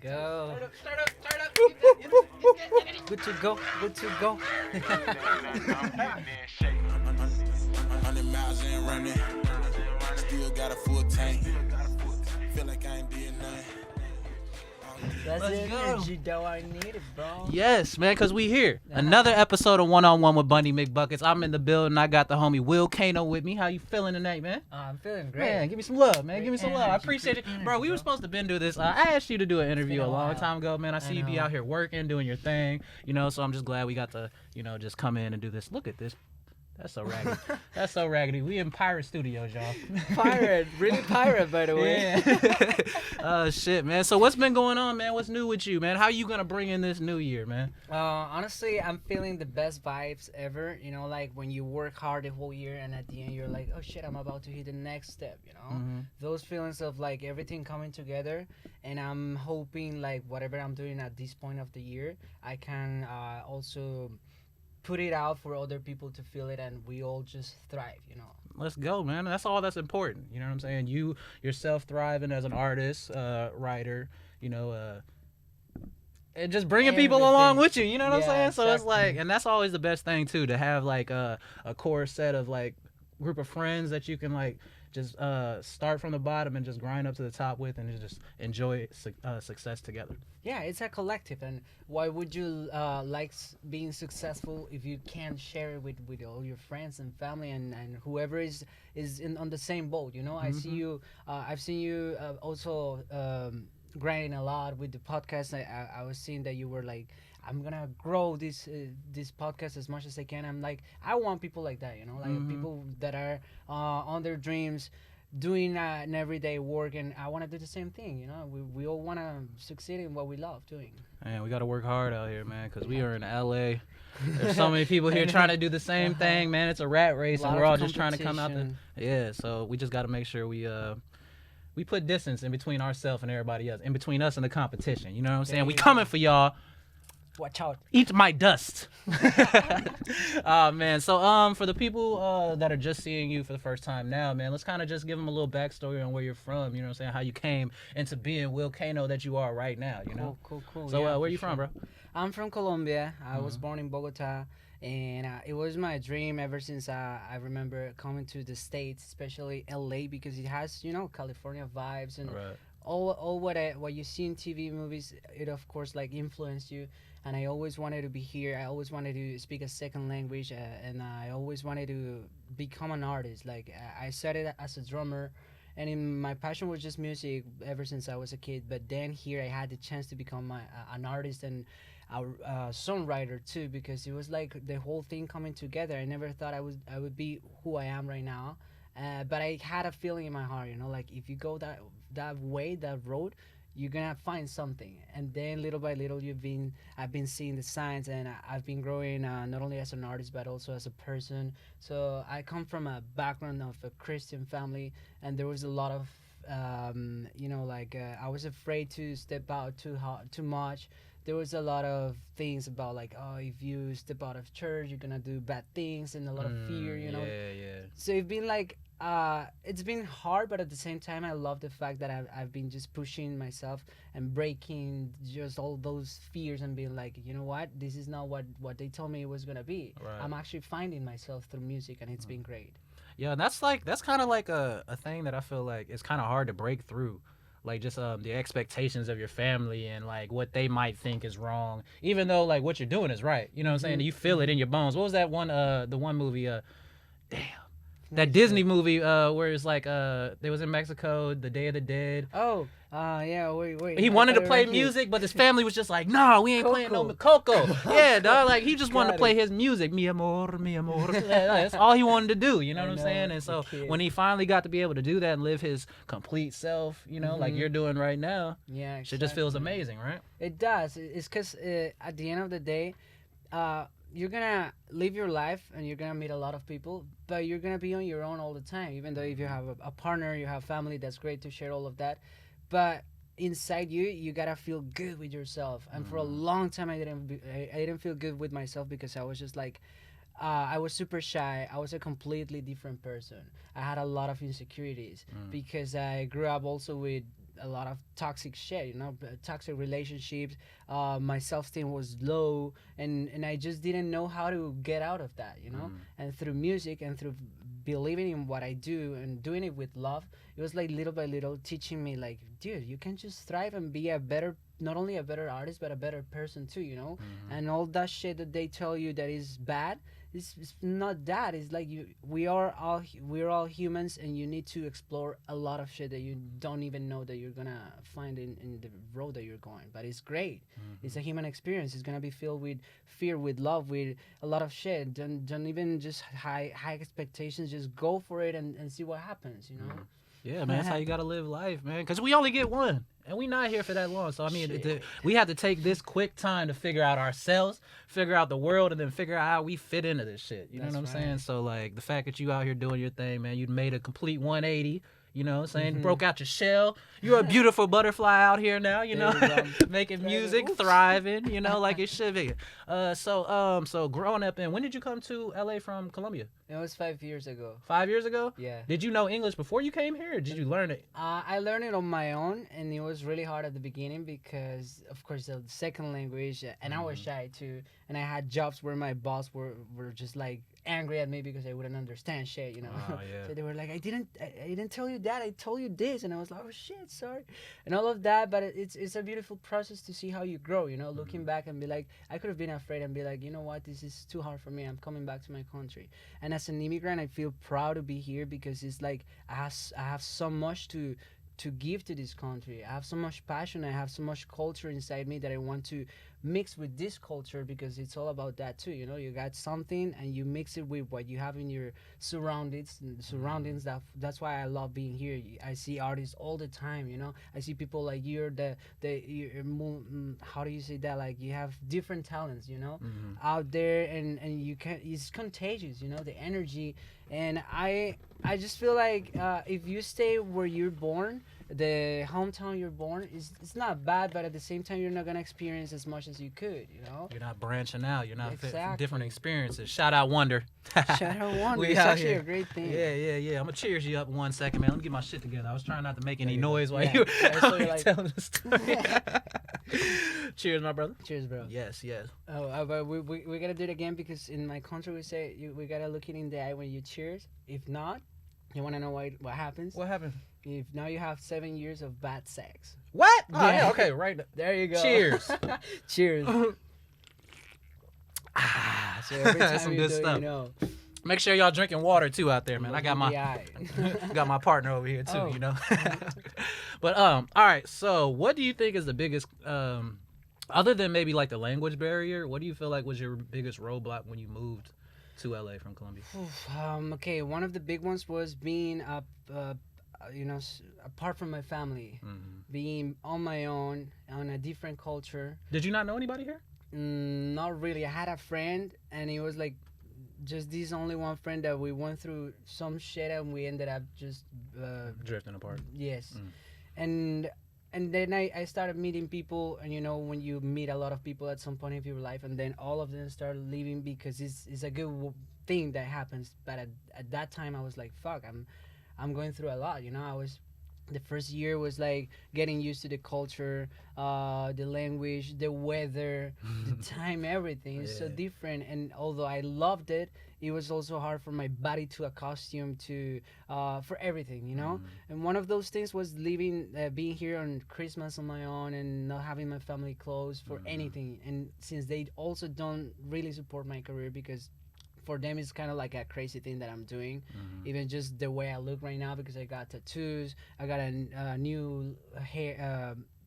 go. Start up. Good to go. Good to go. 100 miles in running. Still got a full tank. Feel like I ain't did nothing. That's Let's the go. energy that I needed, bro. Yes, man, because we here. Another episode of One-on-One with BundyMcBuckets. I'm in the building. I got the homie Will Kano with me. How you feeling tonight, man? I'm feeling great. Man, give me some love, man. Great Give me some love. I energy, appreciate great it. energy, Bro, we were bro. supposed to do this. I asked you to do an interview been a a long while. time ago, man. I see you be know. out here working, doing your thing, so I'm just glad we got to, just come in and do this. Look at this. That's so raggedy. That's so raggedy. We in pirate studios, y'all. Pirate, really pirate, by the way. Yeah. Oh, shit, man. So what's been going on, man? What's new with you, man? How you going to bring in this new year, man? Honestly, I'm feeling the best vibes ever. Like when you work hard the whole year and at the end you're like, oh shit, I'm about to hit the next step, Those feelings of like everything coming together. And I'm hoping like whatever I'm doing at this point of the year, I can also put it out for other people to feel it and we all just thrive, Let's go, man. That's all that's important. You know what I'm saying? You yourself thriving as an artist, writer, and just bringing people along with you. You know what I'm saying? So it's like, and that's always the best thing too, to have like a core set of like group of friends that you can like just start from the bottom and just grind up to the top with and just enjoy success together. Yeah, it's a collective, and why would you like being successful if you can't share it with all your friends and family and whoever is on the same boat? I see you. I've seen you also grinding a lot with the podcast. I was seeing that you were like, I'm gonna grow this podcast as much as I can. I'm like, I want people like that, like people that are on their dreams, doing an everyday work, and I want to do the same thing. We all want to succeed in what we love doing. Man, we got to work hard out here, man, because we are in LA. There's so many people here trying to do the same thing, man. It's a rat race, and we're all just trying to come out there. Yeah, so we just got to make sure we put distance in between ourselves and everybody else, in between us and the competition. You know what I'm saying? We coming for y'all. Watch out. Eat my dust. Oh, man. So for the people that are just seeing you for the first time now, man, let's kind of just give them a little backstory on where you're from, you know what I'm saying, how you came into being Will Kano that you are right now, Cool. So Yeah, where you from, bro? I'm from Colombia. I was born in Bogota, and it was my dream ever since I remember coming to the States, especially LA, because it has, California vibes and Right. all what you see in TV movies, it of course like influenced you. And I always wanted to be here. I always wanted to speak a second language, and I always wanted to become an artist. Like I started as a drummer, and my passion was just music ever since I was a kid. But then here I had the chance to become an artist and a songwriter too, because it was like the whole thing coming together. I never thought I would be who I am right now, but I had a feeling in my heart, like if you go that way, that road, you're gonna find something. And then little by little I've been seeing the signs, and I've been growing not only as an artist but also as a person. So I come from a background of a Christian family, and there was a lot of I was afraid to step out too much. There was a lot of things about like, oh, if you step out of church you're gonna do bad things, and a lot of fear. Yeah. So it's been like it's been hard, but at the same time I love the fact that I've been just pushing myself and breaking just all those fears and being like, you know what, this is not what they told me it was gonna be. Right. I'm actually finding myself through music, and it's been great. Yeah, that's kind of like a thing that I feel like it's kind of hard to break through. Like just the expectations of your family and like what they might think is wrong, even though like what you're doing is right. You know what I'm saying? You feel it in your bones. What was that one the one movie that Disney movie where it's like they was in Mexico, The Day of the Dead. Yeah, wait. He wanted to play music, but his family was just like, "No, we ain't playing no Coco." Yeah, dog. Like he just wanted to play his music, mi amor, mi amor. That's all he wanted to do. You know what I'm saying? And so when he finally got to be able to do that and live his complete self, like you're doing right now, yeah, exactly. Shit just feels amazing, right? It does. It's because at the end of the day, you're gonna live your life and you're gonna meet a lot of people, but you're gonna be on your own all the time. Even though if you have a partner, you have family, that's great to share all of that. But inside you gotta feel good with yourself. And for a long time, I didn't feel good with myself, because I was just like, I was super shy. I was a completely different person. I had a lot of insecurities because I grew up also with a lot of toxic shit, toxic relationships. My self-esteem was low, and I just didn't know how to get out of that, and through music and through believing in what I do and doing it with love, it was like little by little teaching me like, dude, you can just thrive and be a better, not only a better artist but a better person too, and all that shit that they tell you that is bad, it's not that. It's like we're all humans, and you need to explore a lot of shit that you don't even know that you're gonna find in the road that you're going. But it's great. It's a human experience. It's gonna be filled with fear, with love, with a lot of shit. Don't even just high expectations. Just go for it and see what happens. Yeah, man, that's how you gotta live life, man. Because we only get one, and we not here for that long. So I mean, we have to take this quick time to figure out ourselves, figure out the world, and then figure out how we fit into this shit. You know what I'm saying? So like the fact that you out here doing your thing, man, you made a complete 180. You know what I'm saying? Broke out your shell. You're a beautiful butterfly out here now, making music, thriving, like it should be. So growing up when did you come to LA from Colombia? It was 5 years ago. 5 years ago? Yeah. Did you know English before you came here, or did you learn it? I learned it on my own, and it was really hard at the beginning because, of course, the second language, and I was shy too. And I had jobs where my boss were just like angry at me because I wouldn't understand shit, Oh, yeah. So they were like, I didn't tell you that, I told you this, and I was like, oh shit, sorry, and all of that. But it's a beautiful process to see how you grow, looking back and be like, I could have been afraid and be like, you know what, this is too hard for me, I'm coming back to my country. And as an immigrant, I feel proud to be here because it's like I have so much to give to this country. I have so much passion, I have so much culture inside me that I want to mix with this culture, because it's all about that too. You got something and you mix it with what you have in your surroundings. That's why I love being here. I see artists all the time. I see people like you're how do you say that, like you have different talents, out there, and you can, it's contagious, the energy. And I just feel like if you stay where you're born, the hometown you're born, it's not bad, but at the same time you're not gonna experience as much as you could. You're not branching out. You're not fit Exactly. different experiences. Shout out Wonder. Shout out Wonder. We It's out actually here. a great thing. Yeah. I'm gonna cheers you up in 1 second, man. Let me get my shit together. I was trying not to make any noise while Yeah. you So were you're like- telling the story. Cheers, my brother. Cheers, bro. Yes. Oh, but we gotta do it again, because in my country we say we gotta look it in the eye when you cheers. If not, you wanna know what happens? What happened? If now you have 7 years of bad sex. What? Oh, Yeah. yeah. Okay, right. There you go. Cheers. Cheers. So every time Some you good do it, stuff. Make sure y'all drinking water too out there, man. I got look in the my eye. got my partner over here too, Oh. But all right. So, what do you think is the biggest other than maybe like the language barrier, what do you feel like was your biggest roadblock when you moved to LA from Colombia? Okay, one of the big ones was being apart from my family, being on my own on a different culture. Did you not know anybody here? Not really. I had a friend, and it was like just this only one friend that we went through some shit, and we ended up just Drifting apart. yes. And then I started meeting people, and when you meet a lot of people at some point of your life, and then all of them start leaving because it's a good thing that happens. But at that time I was like, fuck, I'm going through a lot. The first year was like getting used to the culture, the language, the weather, the time, everything. It's so different. And although I loved it, it was also hard for my body to accustom to for everything, And one of those things was being here on Christmas on my own and not having my family close for anything. And since they also don't really support my career, because for them it's kind of like a crazy thing that I'm doing, even just the way I look right now, because I got tattoos, I got a new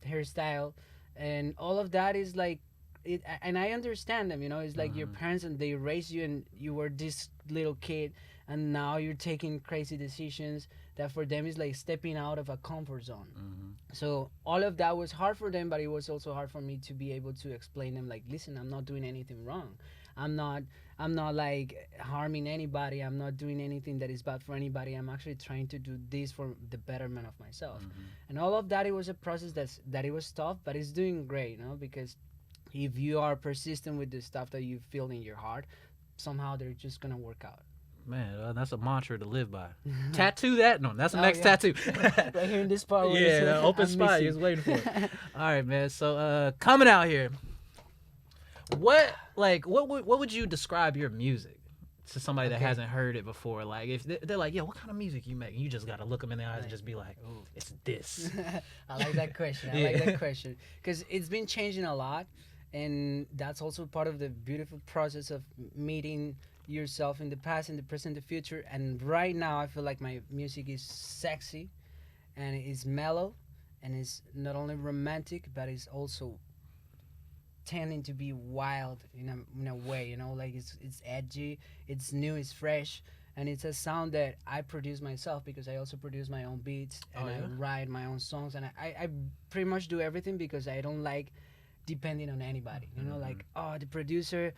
hairstyle, and all of that is like it. And I understand them, it's like your parents, and they raised you, and you were this little kid, and now you're taking crazy decisions that for them is like stepping out of a comfort zone. So all of that was hard for them, but it was also hard for me to be able to explain them, like, listen, I'm not doing anything wrong. I'm not like harming anybody. I'm not doing anything that is bad for anybody. I'm actually trying to do this for the betterment of myself. And all of that, it was a process that it was tough, but it's doing great, because if you are persistent with the stuff that you feel in your heart, somehow they're just gonna work out. Man, that's a mantra to live by. Tattoo that? No, that's the next yeah. tattoo. Right here in this part. Where Yeah, it's, the open I'm spot. missing. He was waiting for it. All right, man. So, coming out here, what would you describe your music to somebody that Okay. hasn't heard it before? Like, if they're like, "Yo, what kind of music you make?" You just gotta look them in the eyes and just be like, "Oh, it's this." I like that question. I Yeah. like that question because it's been changing a lot, and that's also part of the beautiful process of meeting yourself in the past, in the present, the future. And right now, I feel like my music is sexy, and it's mellow, and it's not only romantic, but it's also tending to be wild in a way. You know, like it's edgy, it's new, it's fresh. And it's a sound that I produce myself because I also produce my own beats and Oh, yeah? I write my own songs, and I pretty much do everything because I don't like depending on anybody. You know, like the producer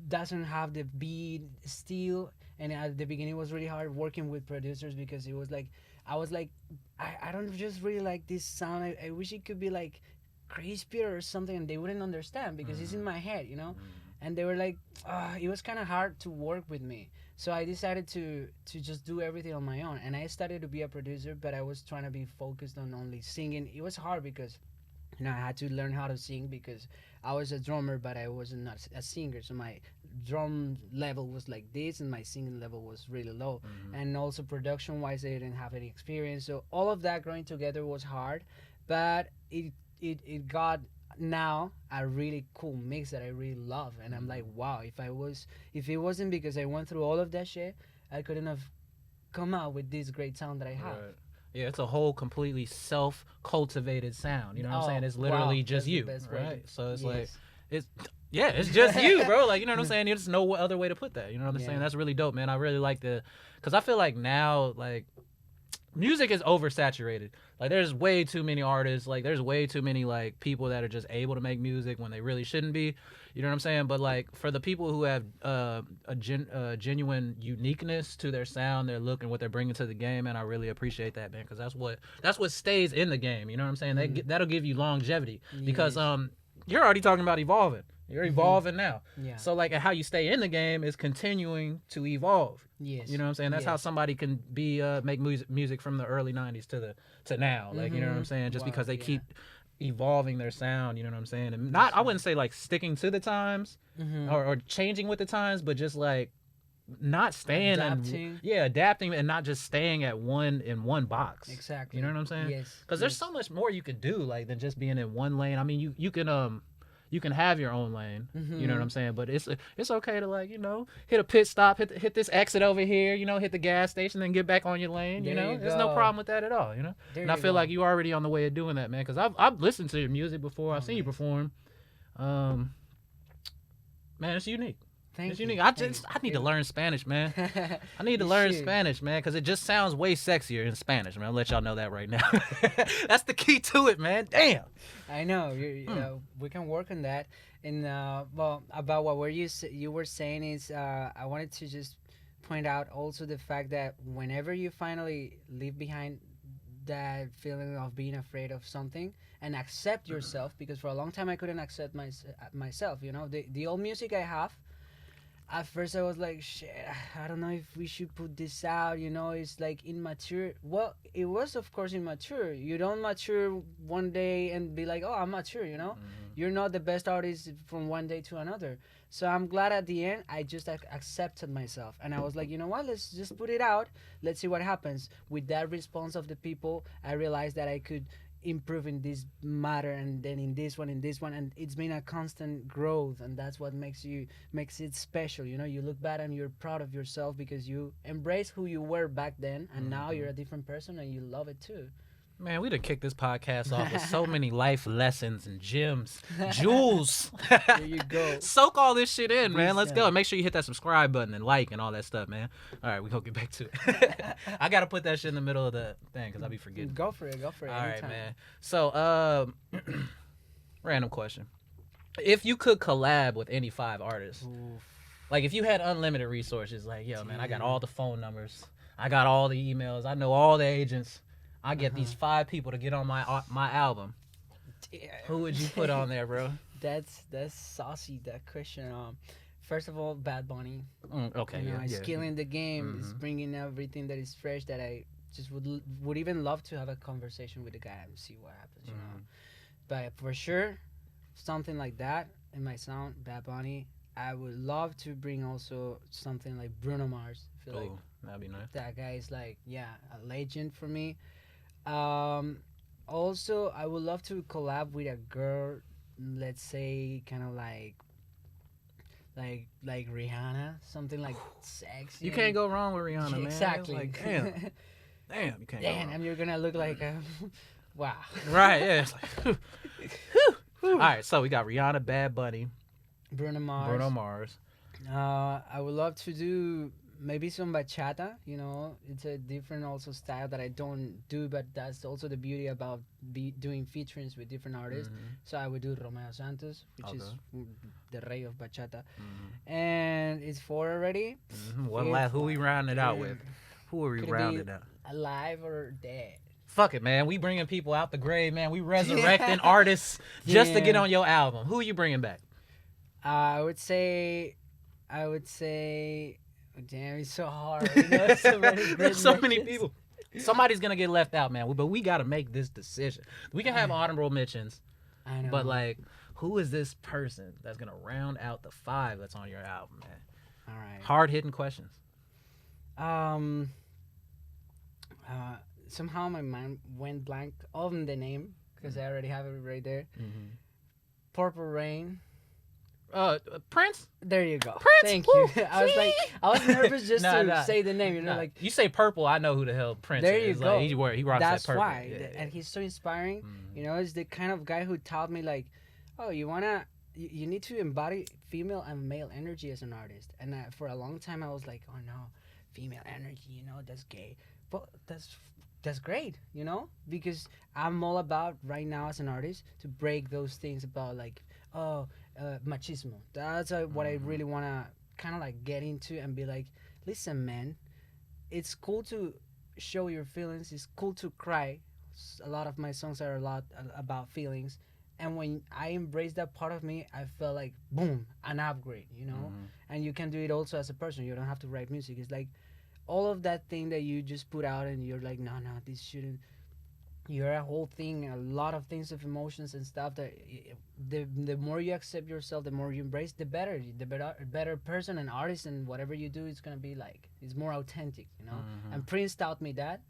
doesn't have the beat still. And at the beginning, it was really hard working with producers because it was like I was like I don't just really like this sound. I wish it could be like crispier or something, and they wouldn't understand because it's in my head, you know. And they were like, it was kind of hard to work with me. So I decided to just do everything on my own, and I started to be a producer, but I was trying to be focused on only singing. It was hard because I had to learn how to sing because I was a drummer, but I wasn't not a singer. So my drum level was like this, and my singing level was really low. And also production-wise, I didn't have any experience. So all of that growing together was hard, but it got now a really cool mix that I really love. And I'm like, wow, if it wasn't because I went through all of that shit, I couldn't have come out with this great sound that I have. Right. Yeah, it's a whole completely self-cultivated sound. You know what I'm saying? It's literally wow, just that's the you, best way right? to- So it's yes. like, it's just you, bro. Like, you know what I'm saying? There's no other way to put that. You know what I'm Yeah. saying? That's really dope, man. I really like because I feel like now, like, music is oversaturated. Like, there's way too many artists. Like, there's way too many, like, people that are just able to make music when they really shouldn't be. You know what I'm saying? But, like, for the people who have genuine uniqueness to their sound, their look, and what they're bringing to the game, and I really appreciate that, man, because that's what stays in the game. You know what I'm saying? That'll give you longevity because Yes. you're already talking about evolving. You're evolving now. Yeah. So, like, how you stay in the game is continuing to evolve. Yes. You know what I'm saying? That's how Yes. somebody can be make music from the early '90s to now. Like, you know what I'm saying? Just Wow, because they yeah. keep evolving their sound. You know what I'm saying? And I wouldn't say like sticking to the times or changing with the times, but just like not staying Adapting. adapting and not just staying at one box. Exactly. You know what I'm saying? Yes. Because there's so much more you could do like than just being in one lane. I mean, you can have your own lane, you know what I'm saying? But it's okay to, like, you know, hit a pit stop, hit this exit over here, you know, hit the gas station, then get back on your lane, you There know? you There's no go. problem with that at all, you know? There And I you feel go. like you already on the way of doing that, man, because I've listened to your music before. I've seen you man. perform. Man, it's unique. Thank It's you. unique. Thank I need you. to learn Spanish, man. I need to You learn should. Spanish, man, because it just sounds way sexier in Spanish, man. I'll let y'all know that right now. That's the key to it, man. Damn. I know. We can work on that. And well, about what you were saying is, I wanted to just point out also the fact that whenever you finally leave behind that feeling of being afraid of something and accept yourself, because for a long time I couldn't accept myself. You know, the old music I have. At first I was like, shit, I don't know if we should put this out, you know, it's like immature. Well, it was of course immature. You don't mature one day and be like, oh, I'm mature, you know? You're not the best artist from one day to another. So I'm glad at the end I just accepted myself. And I was like, you know what, let's just put it out. Let's see what happens. With that response of the people, I realized that I could improve in this matter, and then in this one, and it's been a constant growth, and that's what makes it special. You know, you look back and you're proud of yourself because you embrace who you were back then, and now you're a different person and you love it too. Man, we done kicked this podcast off with so many life lessons and gems, jewels. There you go. Soak all this shit in, man. Let's go. Wisdom. And make sure you hit that subscribe button and like and all that stuff, man. All right, we gonna get back to it. I gotta put that shit in the middle of the thing because I be forgetting. Go for it. All right, anytime. man. So, random question: if you could collab with any 5 artists, Oof. like if you had unlimited resources, like, yo, man, I got all the phone numbers, I got all the emails, I know all the agents. I get these 5 people to get on my album. Damn. Who would you put on there, bro? That's saucy, that question. First of all, Bad Bunny. Okay, You know, yeah, it's yeah. killing the game. It's Mhm. bringing everything that is fresh. That I just would even love to have a conversation with the guy and see what happens. You know, Mhm. but for sure, something like that in my sound, Bad Bunny. I would love to bring also something like Bruno Mars. I feel like Oh, that'd be nice. that guy is like, yeah, a legend for me. Um, Also, I would love to collab with a girl, let's say, kind of like Rihanna, something like sexy. You can't go wrong with Rihanna, man. It's Exactly. like, damn, you can't go Damn, wrong. and you're gonna look like a wow. Right, yeah. It's like, all right, so we got Rihanna, Bad Bunny, Bruno Mars. Bruno Mars. I would love to do maybe some bachata. You know, it's a different also style that I don't do, but that's also the beauty about doing featurings with different artists. Mhm. So I would do Romeo Santos, which is Okay. the rey of bachata, Mhm. and it's four already. Mhm. One If last, who we rounding it out Damn. with? Who are we Could it be rounding out? alive or dead? Fuck it, man. We bringing people out the grave, man. We resurrecting artists just to get Yeah. on your album. Who you bringing back? I would say, damn, it's so hard. You know, so many great There's so many mentions. people. Somebody's gonna get left out, man. But we gotta make this decision. We can have honorable mentions, I know. but like, who is this person that's gonna round out the 5 that's on your album, man? all right. Hard hitting questions. Um. Somehow my mind went blank on the name because I already have it right there. Mm-hmm. Purple Rain. Prince. There you go. Prince, Thank woo, you. I was like, I was nervous just Nah, to nah. say the name. You know, Nah, like you say purple, I know who the hell Prince there is. you Like, go. he rocks That's that purple. why, Yeah, and he's so inspiring. Mhm. You know, it's the kind of guy who taught me like, oh, you need to embody female and male energy as an artist. And for a long time, I was like, oh no, female energy, you know, that's gay. But that's great, you know, because I'm all about right now as an artist to break those things about like, machismo. That's what I really want to kind of like get into and be like, listen, man, it's cool to show your feelings. It's cool to cry. A lot of my songs are a lot about feelings. And when I embrace that part of me, I felt like, boom, an upgrade, you know? Mhm. And you can do it also as a person. You don't have to write music. It's like all of that thing that you just put out and you're like, no, this shouldn't. You're a whole thing, a lot of things of emotions and stuff that the more you accept yourself, the more you embrace, the better person and artist and whatever you do, it's going to be like, it's more authentic, you know? Mhm. And Prince taught me that.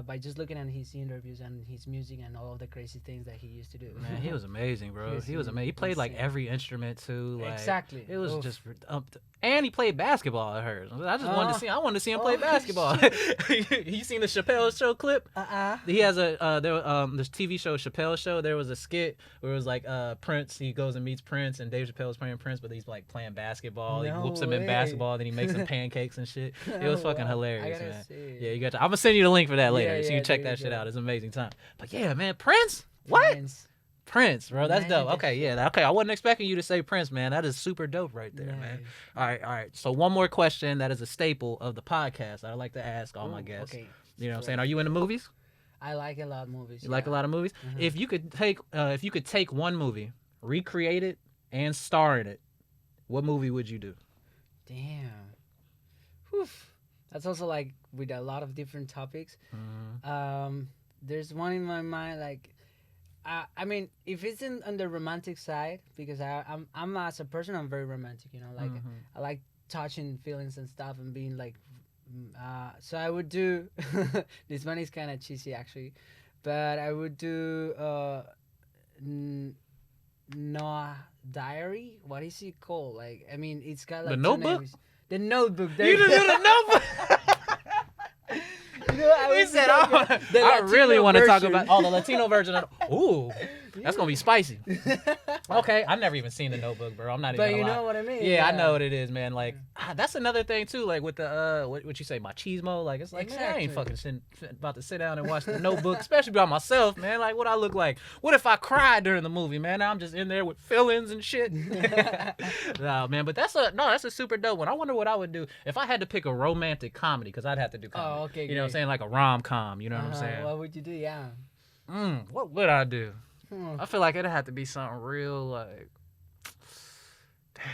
By just looking at his interviews and his music and all of the crazy things that he used to do. Man, he was amazing, bro. Yes, He was he- amazing. He played like insane. every instrument too. Like, Exactly. It was Oof. just, and he played basketball. I heard. I just wanted to see. I wanted to see him play Oh, basketball. You seen the Chappelle Show clip? He has this TV show Chappelle Show. There was a skit where it was like Prince. He goes and meets Prince, and Dave Chappelle was playing Prince, but he's like playing basketball. He No whoops him in way. basketball, then he makes him pancakes and shit. It was Oh, fucking wow. hilarious, I gotta man. see it. Yeah, you got. I'm gonna send you the link for that later, Yeah, so you yeah, can check there that you shit go. out. It's an amazing time. But yeah, man, Prince. What? Prince. Prince, bro. That's Man, dope. that Okay, yeah. Okay, I wasn't expecting you to say Prince, man. That is super dope right there, man. Nice. All right. So one more question that is a staple of the podcast I'd like to ask all my Ooh, guests. Okay. You know what I'm saying? Are you into movies? I like a lot of movies. You like a lot of movies? Mhm. If you could take one movie, recreate it, and star in it, what movie would you do? Damn. Whew. That's also like with a lot of different topics. There's one in my mind like I mean if it's on the romantic side because I'm as a person I'm very romantic, you know, like I like touching feelings and stuff and being like so I would do this one is kind of cheesy actually, but I would do Noah Diary. What is it called? Like I mean it's got like The two Notebook? names. The Notebook. There You you just do go. the Notebook. You know, I He was said, thinking the I really Latino want to talk version. about the Latino version of ooh, that's going to be spicy. Okay, I've never even seen The Notebook, bro. I'm not But even you gonna know lie. what I mean? Yeah, I know what it is, man. Like, that's another thing, too. Like, with the, what you say, machismo? Like, it's like, man, I ain't Exactly. fucking about to sit down and watch The Notebook, especially by myself, man. Like, what I look like? What if I cried during the movie, man? I'm just in there with feelings and shit. No, man, but that's a super dope one. I wonder what I would do if I had to pick a romantic comedy, because I'd have to do comedy. Oh, okay, You know what I'm great. saying? Like a rom-com, you know what I'm saying? What would you do? Yeah. What would I do? Hmm. I feel like it'd have to be something real, like, damn.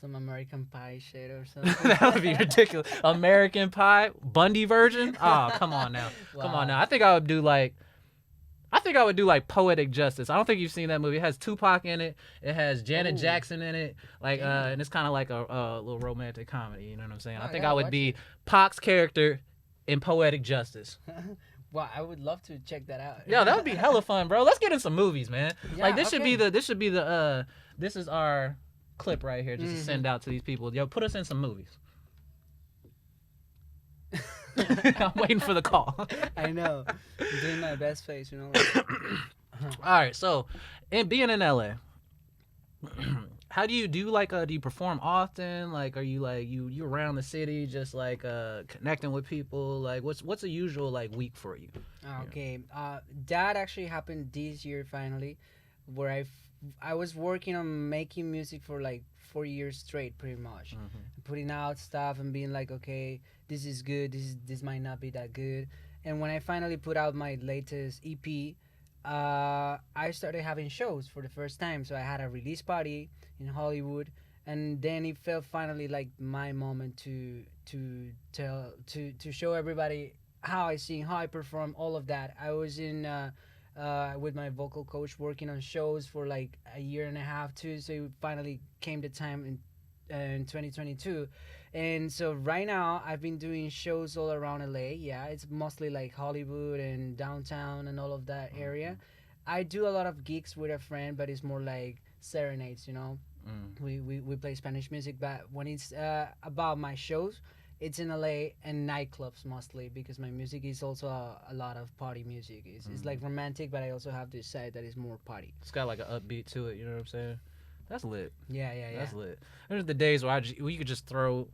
Some American Pie shit or something. That would be ridiculous. American Pie, Bundy version. Oh, come on now, come on Wow. now. I think I would do like Poetic Justice. I don't think you've seen that movie. It has Tupac in it. It has Janet Ooh. Jackson in it. Like, Damn. and it's kind of like a little romantic comedy. You know what I'm saying? Oh, I think yeah, I would watch be it. Pac's character in Poetic Justice. Wow, I would love to check that out. Yeah, that would be hella fun, bro. Let's get in some movies, man. Yeah, Like this should be okay. this is our clip right here just to send out to these people. Yo, put us in some movies. I'm waiting for the call. I know. I'm doing my best face, you know. Like, All right, so in being in LA, how do you do you perform often? Like, are you like you around the city just like connecting with people? Like, what's a usual like week for you? okay. That actually happened this year finally, where I was working on making music for like 4 years straight, pretty much, putting out stuff and being like, okay, this is good. This might not be that good. And when I finally put out my latest EP, I started having shows for the first time. So I had a release party in Hollywood, and then it felt finally like my moment to show everybody how I sing, how I perform, all of that. I was in with my vocal coach working on shows for like a year and a half too. So it finally came the time in 2022. And so right now I've been doing shows all around LA. Yeah, it's mostly like Hollywood and downtown and all of that area. I do a lot of gigs with a friend, but it's more like serenades, you know. We play Spanish music, but when it's about my shows, it's in LA and nightclubs mostly, because my music is also a lot of party music. It's like romantic, but I also have this side that is more party. It's got like an upbeat to it. You know what I'm saying? That's lit. Yeah. That's lit. There's the days where where you could just throw.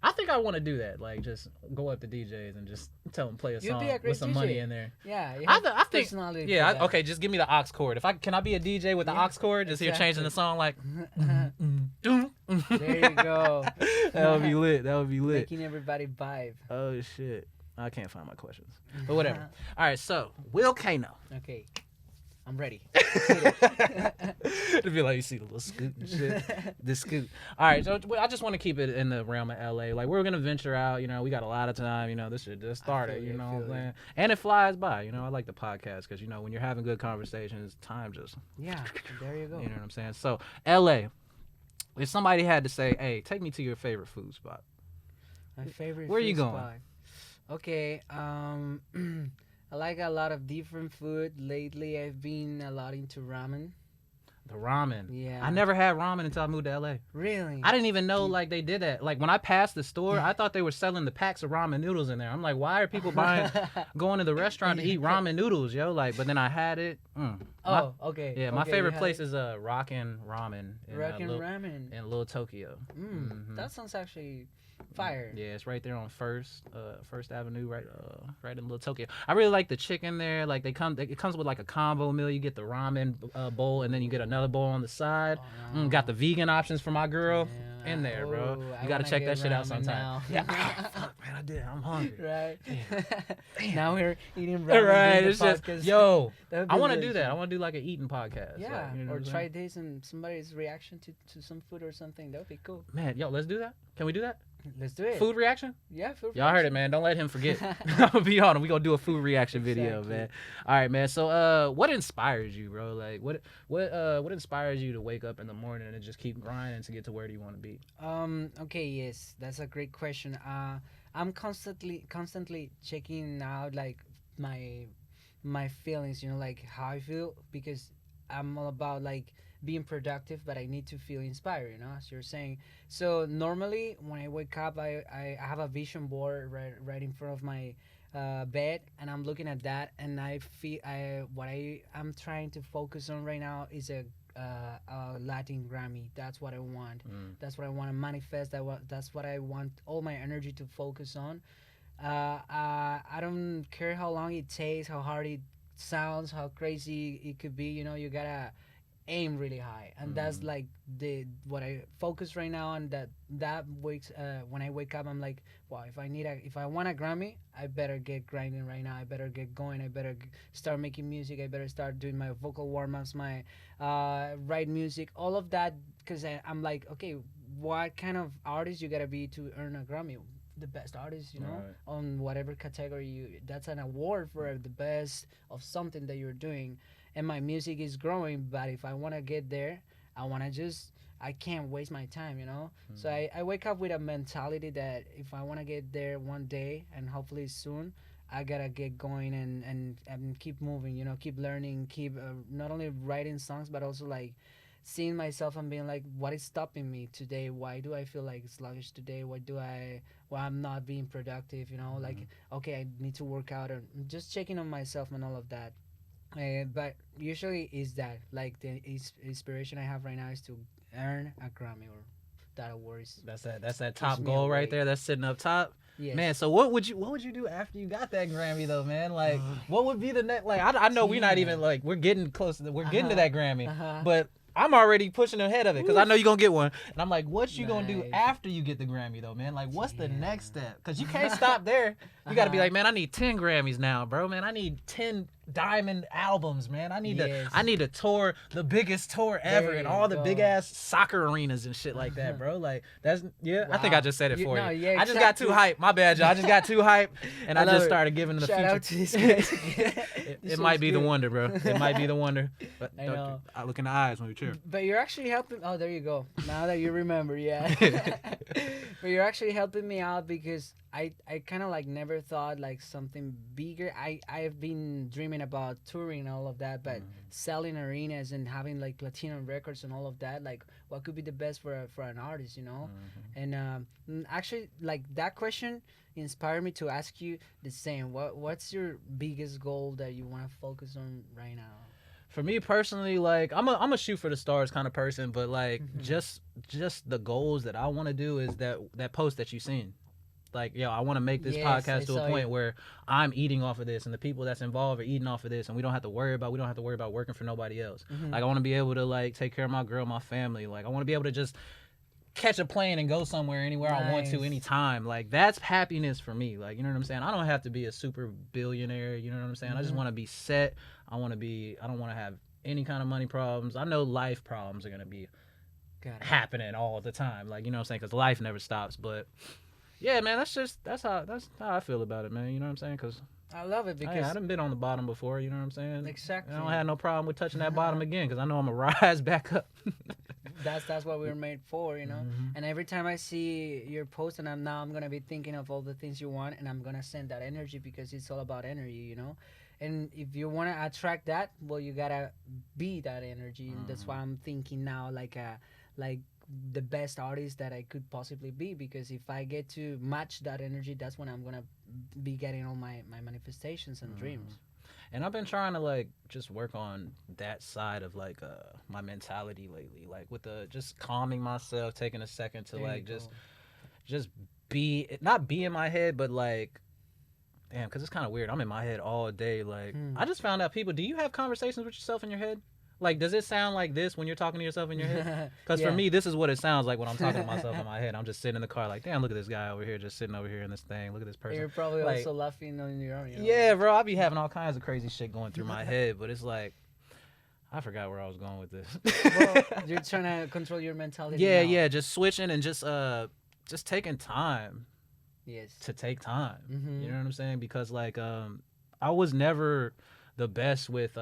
I think I want to do that. Like, just go up to DJs and just tell them play a You'd song be a great with some DJ. money in there. Yeah, you I have think. personality Yeah. for that. Okay. Just give me the aux chord. Can I be a DJ with the Yeah, aux chord? Just here changing the song like. There you go. That would be lit. That would be lit. Making everybody vibe. Oh shit. I can't find my questions. But whatever. All right. So Will Kano. Okay, I'm ready. To be like, you see the little scoot and shit. The scoot. All right, so I just want to keep it in the realm of LA. Like, we're gonna venture out. You know, we got a lot of time. You know, this shit just started. You know what I'm saying? And it flies by. You know, I like the podcast because you know when you're having good conversations, time just. Yeah, there you go. You know what I'm saying? So LA, if somebody had to say, "Hey, take me to your favorite food spot," My favorite. Where you food going? spot. Okay. I like a lot of different food. Lately, I've been a lot into ramen. The ramen. Yeah. I never had ramen until I moved to LA. Really? I didn't even know like they did that. Like when I passed the store, I thought they were selling the packs of ramen noodles in there. I'm like, why are people going to the restaurant to eat ramen noodles, yo? Like, but then I had it. Oh, okay. Yeah, my okay, favorite you had place it. is Rockin' Ramen in Rockin' Ramen. in Little Tokyo. That sounds actually fire. Yeah, it's right there on First Avenue, right in Little Tokyo. I really like the chicken there. Like it comes with like a combo meal. You get the ramen bowl, and then you get another bowl on the side. Got the vegan options for my girl in there, bro. Oh, You gotta check that shit out ramen sometime. now. Yeah, fuck, man, I did. I'm hungry. Right. Damn. Now we're eating ramen. Right, during the it's just podcast. yo. That would I be want to lit. do that. I want to do like an eating podcast. Yeah, like, you know or what I'm try saying? this and somebody's reaction to some food or something. That would be cool. Man, yo, let's do that. Can we do that? Let's do it. Food reaction? Yeah, food. Y'all heard it, man. Don't let him forget. I'm gonna be on him. We gonna do a food reaction video, Exactly. man. All right, man. So, what inspires you, bro? Like, what inspires you to wake up in the morning and just keep grinding to get to where do you want to be? Okay. Yes, that's a great question. I'm constantly checking out like my feelings. You know, like how I feel, because I'm all about like being productive, but I need to feel inspired, you know, as you're saying. So normally when I wake up, I have a vision board right in front of my bed, and I'm looking at that, and I feel what I'm trying to focus on right now is a Latin Grammy. That's what I want. That's what I want to manifest. That's what I want all my energy to focus on. I don't care how long it takes, how hard it sounds, how crazy it could be. You know, you gotta aim really high, and that's like what I focus right now. And that wakes when I wake up, I'm like, wow, if I want a Grammy, I better get grinding right now. I better get going. I better start making music. I better start doing my vocal warm-ups, my write music, all of that, because I'm like, okay, what kind of artist you gotta be to earn a Grammy. The best artist, you know, Right. on whatever category you. That's an award for the best of something that you're doing. And my music is growing, but if I wanna get there, I wanna just. I can't waste my time, you know. So I wake up with a mentality that if I wanna get there one day and hopefully soon, I gotta get going and keep moving, you know, keep learning, keep not only writing songs but also like seeing myself and being like, what is stopping me today? Why do I feel like sluggish today? Why I'm not being productive? You know, like okay, I need to work out or just checking on myself and all of that. But usually is that like the inspiration I have right now is to earn a Grammy or that award. That's that top me goal right awake. there. That's sitting up top. Yes. Man, so what would you do after you got that Grammy though, man? Like, what would be the next? Like, I know we're not even like we're getting close. We're getting to that Grammy, but I'm already pushing ahead of it because I know you're gonna get one. And I'm like, what you gonna do Nice. after you get the Grammy though, man? Like, what's the next step? Because you can't stop there. You gotta be like, man, I need 10 Grammys now, bro. Man, I need 10 diamond albums, man. I need Yes. to tour the biggest tour ever There in you all the go. big ass soccer arenas and shit like that, bro. Like that's I think I Wow. just said it for No, you. yeah, I just got too hype. My bad, y'all. I just got too hype and I I love just it. started giving the Shout future. out to these guys. it This might was be the good. wonder, bro. It might be the wonder. But I know. I look in the eyes when we cheer. But you're actually helping. Oh, there you go. Now that you remember, yeah. But you're actually helping me out because I kind of like never thought like something bigger. I've been dreaming about touring and all of that, but selling arenas and having like platinum records and all of that, like what could be the best for an artist, you know? And actually, like that question inspired me to ask you the same. What's your biggest goal that you want to focus on right now? For me personally, like I'm a shoot for the stars kind of person, but like Mm-hmm. just the goals that I want to do is that post that you seen. Like, yo, I want to make this Yes, I podcast to saw a point you. where I'm eating off of this and the people that's involved are eating off of this and we don't have to worry about working for nobody else. Mm-hmm. Like I want to be able to like take care of my girl, my family. Like I want to be able to just catch a plane and go somewhere anywhere I want to Nice. anytime. Like that's happiness for me. Like, you know what I'm saying? I don't have to be a super billionaire, you know what I'm saying? I just want to be set. I don't want to have any kind of money problems. I know life problems are going to be Got it. happening all the time. Like, you know what I'm saying? Cuz life never stops, but yeah, man, that's how I feel about it, man. You know what I'm saying? Cuz I love it I because done been on the bottom before, you know what I'm saying? Exactly. I don't have no problem with touching that bottom again cuz I know I'm going to rise back up. that's what we were made for, you know. And every time I see your post, and I'm gonna be thinking of all the things you want, and I'm gonna send that energy because it's all about energy, you know. And if you wanna attract that, well, you gotta be that energy, and that's why I'm thinking now, like the best artist that I could possibly be, because if I get to match that energy, that's when I'm gonna be getting all my manifestations and dreams. And I've been trying to like just work on that side of like my mentality lately, like with the just calming myself, taking a second to There you like go. just be not be in my head, but like damn, because it's kind of weird. I'm in my head all day. Like I just found out people. Do you have conversations with yourself in your head? Like, does it sound like this when you're talking to yourself in your head? Because Yeah. for me, this is what it sounds like when I'm talking to myself in my head. I'm just sitting in the car, like, damn, look at this guy over here, just sitting over here in this thing. Look at this person. You're probably Like, also laughing on your own. You know? yeah, bro, I be having all kinds of crazy shit going through my head, but it's like, I forgot where I was going with this. Well, you're trying to control your mentality. yeah, now. yeah, just switching and just taking time Yes. to take time. Mhm. You know what I'm saying? Because like I was never the best with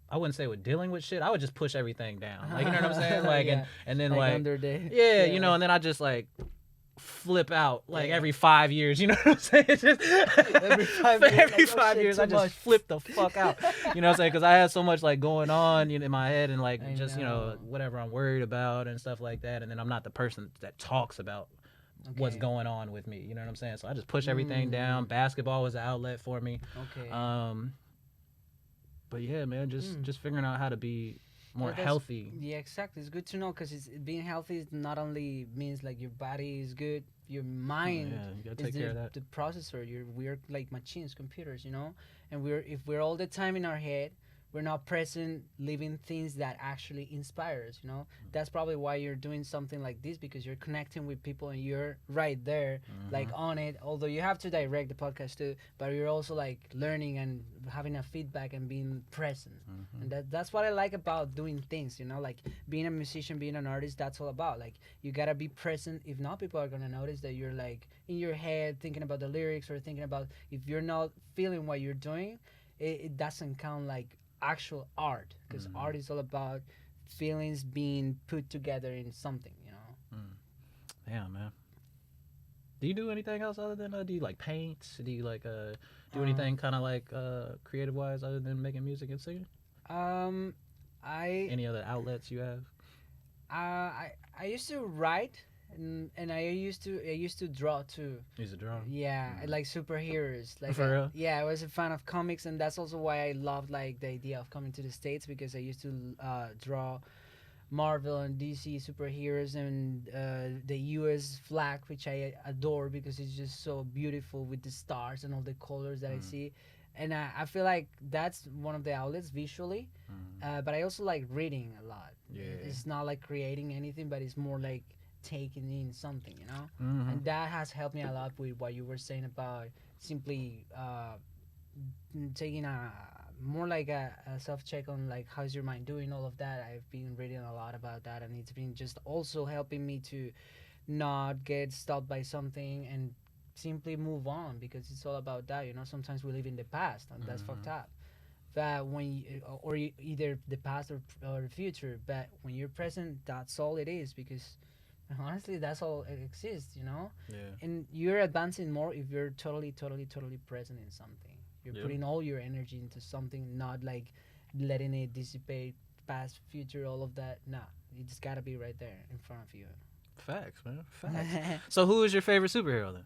I wouldn't say with dealing with shit. I would just push everything down. Like, you know what I'm saying? Like Yeah. and then Like like under the yeah, you know, and then I just like flip out like every 5 years, you know what I'm saying? Just Every 5 years, every like, oh, 5 shit, years too I just much. flip the fuck out. You know what I'm saying? Because I had so much like going on in my head and like I just, you know, know. whatever I'm worried about and stuff like that. And then I'm not the person that talks about what's Okay. going on with me. You know what I'm saying? So I just push everything down. Basketball was an outlet for me. Okay. But yeah, man, just figuring out how to be more That's- healthy. Yeah, exactly. It's good to know because being healthy is not only means like your body is good, your mind Yeah, you gotta is take care of that. the processor. We're like machines, computers, you know. And if we're all the time in our head, we're not present living things that actually inspire us, you know. That's probably why you're doing something like this, because you're connecting with people and you're right there, like on it, although you have to direct the podcast too, but you're also like learning and having a feedback and being present. And that's what I like about doing things, you know, like being a musician, being an artist. That's all about, like, you gotta be present. If not, people are gonna notice that you're like in your head thinking about the lyrics, or thinking about, if you're not feeling what you're doing, it doesn't count like actual art, because art is all about feelings being put together in something, you know. Yeah, man. Do you do anything else other than do you like paint? Do you like do anything kind of like creative wise other than making music and singing? Any other outlets you have? I used to write, and I used to draw too. You used to draw? Yeah, I like superheroes. Like, For real? Yeah, I was a fan of comics, and that's also why I loved like the idea of coming to the States, because I used to draw Marvel and DC superheroes, and the U.S. flag, which I adore because it's just so beautiful with the stars and all the colors that I see. And I feel like that's one of the outlets visually, but I also like reading a lot. Yeah. It's not like creating anything, but it's more like taking in something, you know. And that has helped me a lot with what you were saying about simply taking a more like a self-check on like how's your mind doing, all of that. I've been reading a lot about that, and it's been just also helping me to not get stopped by something and simply move on, because it's all about that, you know. Sometimes we live in the past, and that's fucked up. But when either the past or the future, but when you're present, that's all it is, because honestly that's all it exists, you know. And you're advancing more if you're totally present in something. You're putting all your energy into something, not like letting it dissipate, past, future, all of that. Nah, you just gotta be right there in front of you. Facts, man. Facts. So who is your favorite superhero then?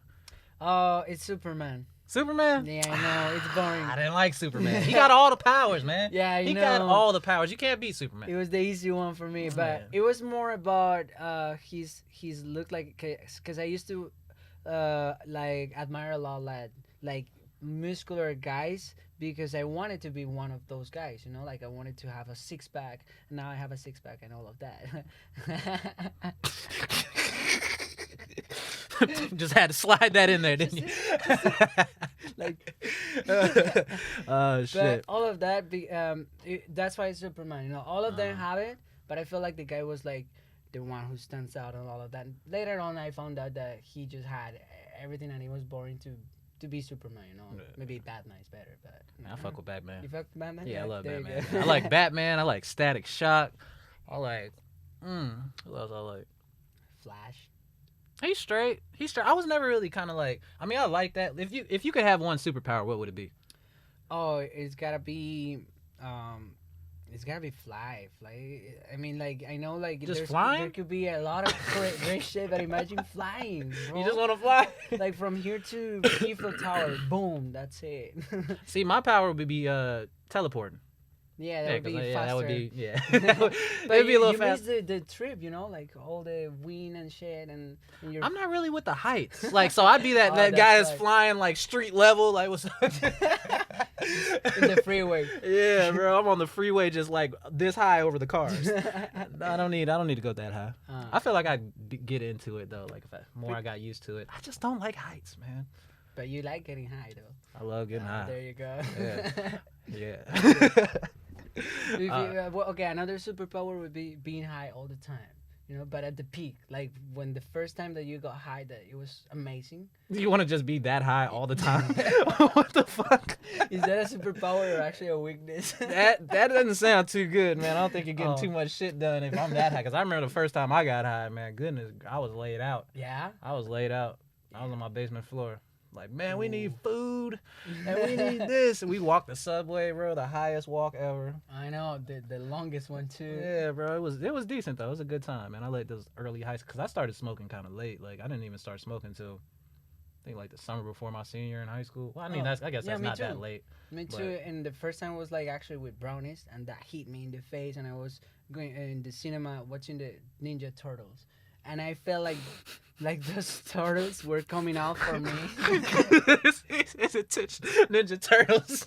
Oh, it's Superman. Superman? Yeah, I know, it's boring. I didn't like Superman. He got all the powers, man. Yeah, he got all the powers. You can't beat Superman. It was the easy one for me, but it was more about his look, like, because I used to like admire a lot like muscular guys, because I wanted to be one of those guys, you know, like I wanted to have a six-pack, and now I have a six-pack and all of that. Just had to slide that in there, didn't you? Like, shit. but all of that, that's why it's Superman, you know. All of them have it, but I feel like the guy was like the one who stands out and all of that. Later on, I found out that he just had everything, and he was boring to be Superman, you know. Maybe Batman is better, but I fuck with Batman. You fuck with Batman? Yeah, I love there Batman. I like Batman. I like Static Shock. I like who else I like? Flash. He's straight. I was never really kind of like. I mean, I like that. If you could have one superpower, what would it be? Oh, it's gotta be fly. I mean, like, I know, like, just flying. There could be a lot of great shit, but imagine flying, bro. You just want to fly? Like from here to Eiffel Tower, boom, that's it. See, my power would be teleporting. Yeah, that would be faster. That would be But it'd be a little fast. You missed the trip, you know, like all the wind and shit, and you're... I'm not really with the heights, like, so I'd be that guy that's flying like street level, like what's in the freeway. Yeah, bro, I'm on the freeway just like this high over the cars. I don't need to go that high. I feel like I'd get into it though, like if I got used to it. I just don't like heights, man. But you like getting high though. I love getting high. There you go. Yeah. Okay, another superpower would be being high all the time, you know, but at the peak, like when the first time that you got high, that it was amazing. You want to just be that high all the time? What the fuck? Is that a superpower or actually a weakness? That doesn't sound too good, man. I don't think you're getting too much shit done if I'm that high. Because I remember the first time I got high, man, goodness, I was laid out. Yeah? I was laid out. I was on my basement floor. Like, man, we need food, and we need this. And we walked the subway, bro, the highest walk ever. I know, the longest one, too. Yeah, bro, it was decent, though. It was a good time, man. I like those early high school, because I started smoking kind of late. Like, I didn't even start smoking until, I think, like, the summer before my senior year in high school. Well, I mean, I guess that's not that late. Me too, and the first time was, like, actually with brownies, and that hit me in the face, and I was going in the cinema watching the Ninja Turtles. and I felt like those turtles were coming out for me. It's a Ninja Turtles.